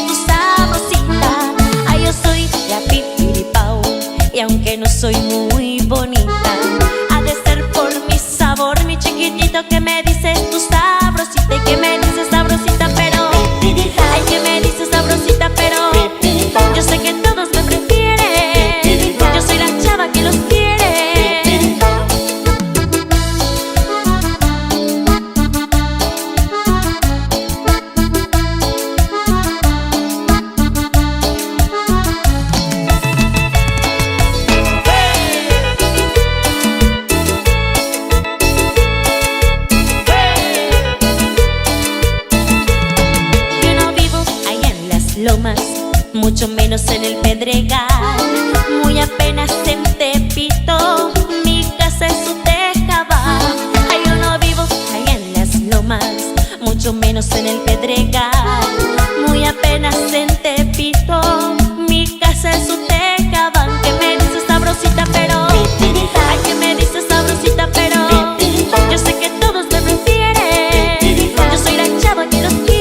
tu sabrosita. Ay, yo soy la pipiripao, y aunque no soy muy bonita, ha de ser por mi sabor, mi chiquitito, que me dices tu sabrosita. Y que me dices sabrosita, pero ay, que me dices sabrosita, pero yo sé que todos me prefieren. Yo soy la chava que los quiere. Lomas, mucho menos en el Pedregal, muy apenas en Tepito, mi casa es Utejabá. Ay, yo no vivo allá en las lomas, mucho menos en el Pedregal, muy apenas en Tepito, mi casa es Utejabá. Que me dices sabrosita, pero ay, que me dices sabrosita, pero yo sé que todos me prefieren. Yo soy la chava que los quiere.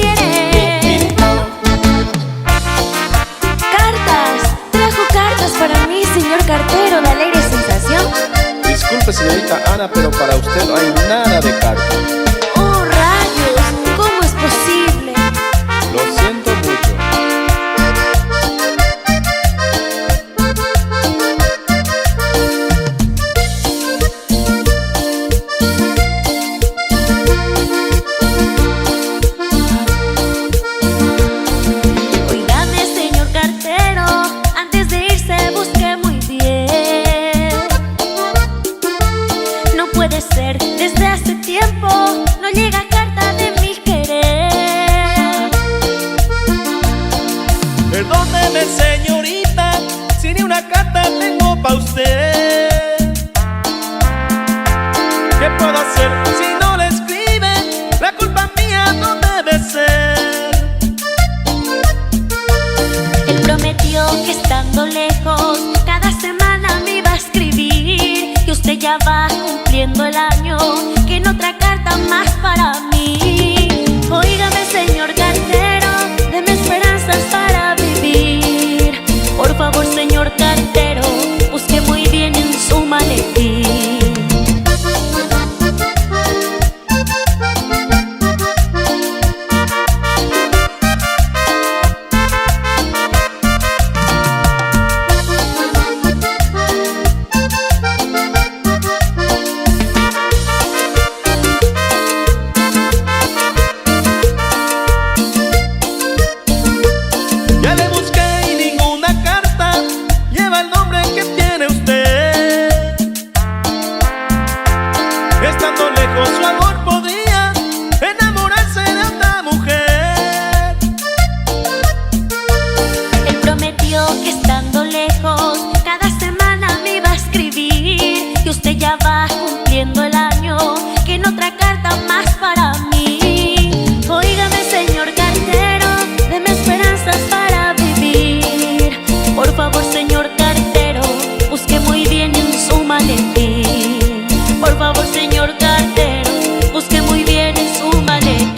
Para mí, señor cartero, la alegre sensación. Disculpe, señorita Ana, pero para usted no hay nada de carta. ¡Oh, rayos! ¿Cómo es posible? Lo siento mucho. Óigame, señor cartero, antes de irse busque muy bien. No puede ser, desde hace tiempo no llega carta de mi querer. Perdóneme, señorita, si ni una carta tengo pa' usted. ¿Qué puedo hacer si no le escribe? La culpa mía no debe ser. Él prometió que estando lejos cada semana me iba a escribir, y usted ya va cumpliendo el año, que no otra carta más para mí. Óigame, señor cartero, deme esperanzas para vivir. Por favor, señor cartero, busque muy bien en su maletín. Ya le busqué y ninguna carta lleva el nombre que tiene usted. Estando lejos su amor podría enamorarse de otra mujer. Él prometió que estando lejos cada semana me iba a escribir, y usted ya va cumpliendo el año, que no otra carta más para mí. Óigame, señor cartero, deme esperanzas para vivir. Por favor, señor cartero, busque muy bien en su maletín. Por favor, señor cartero, busque muy bien en su maletín.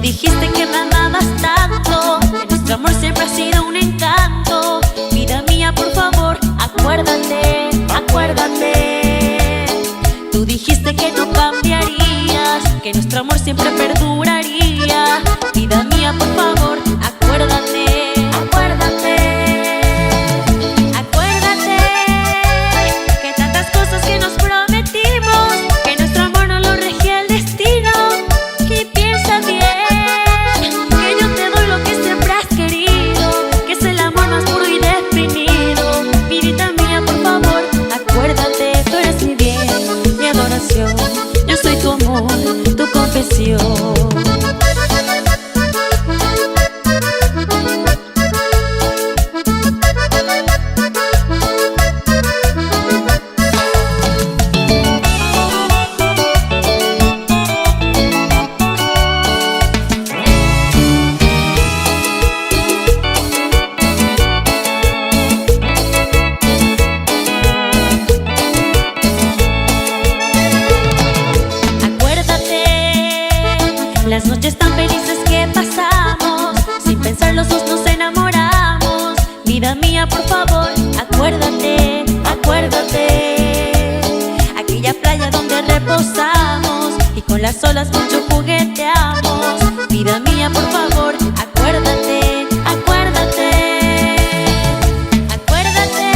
Dijiste que me amabas tanto, que nuestro amor siempre ha sido un encanto. Vida mía, por favor, acuérdate, acuérdate. Tú dijiste que no cambiarías, que nuestro amor siempre perduraría. Vida mía, por favor, acuérdate, acuérdate. Acuérdate que tantas cosas que nos prometimos, que nuestro amor no lo regía el destino. Y piensa bien, yo soy tu amor, tu confesión. Vida mía, por favor, acuérdate, acuérdate. Aquella playa donde reposamos y con las olas mucho jugueteamos. Vida mía, por favor, acuérdate, acuérdate. Acuérdate,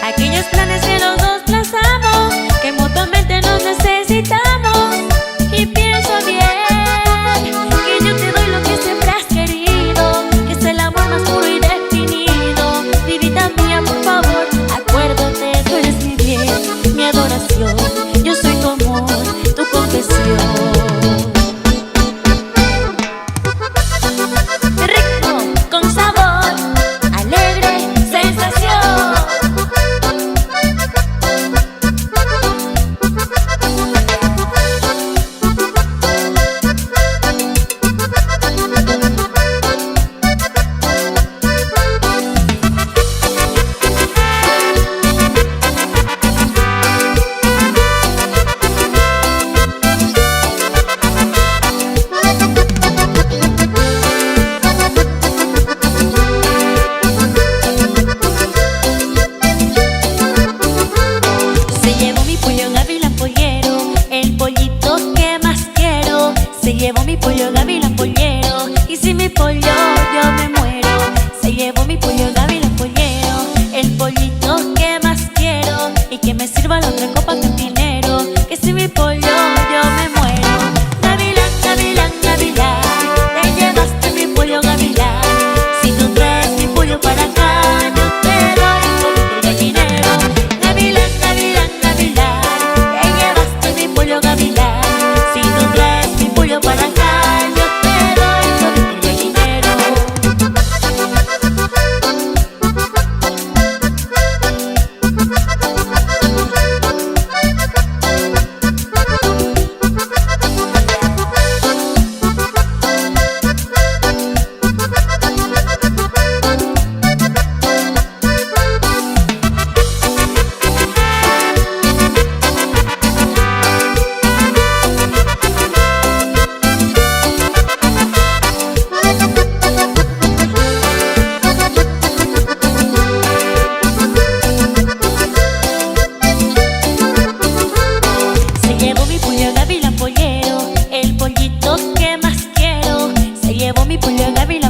aquellos planes que los dos trazamos, que mutuamente nos necesitamos. Y pienso bien, que yo te doy lo que siempre has querido, que es el amor más puro y definido. Vidita mía, por favor, acuérdate, tú eres mi bien, mi adoración. Yo soy tu amor, tu confesión. Se llevó mi pollo gavilán pollero, y si mi pollo yo me muero. Se llevó mi pollo gavilán pollero, el pollito que más quiero, y que me sirva la otra copa cantinero, que si mi pollo yo me muero. Gavilán, gavilán, gavilán, te llevaste mi pollo gavilán. Si tú traes mi pollo para acá, yo te doy todo el gallinero. Gavilán, gavilán, gavilán, te llevaste mi pollo gavilán. Si tú traes para acá, yo te doy todo el gallinero. El pollito que más quiero, se llevó mi pollo gavilán.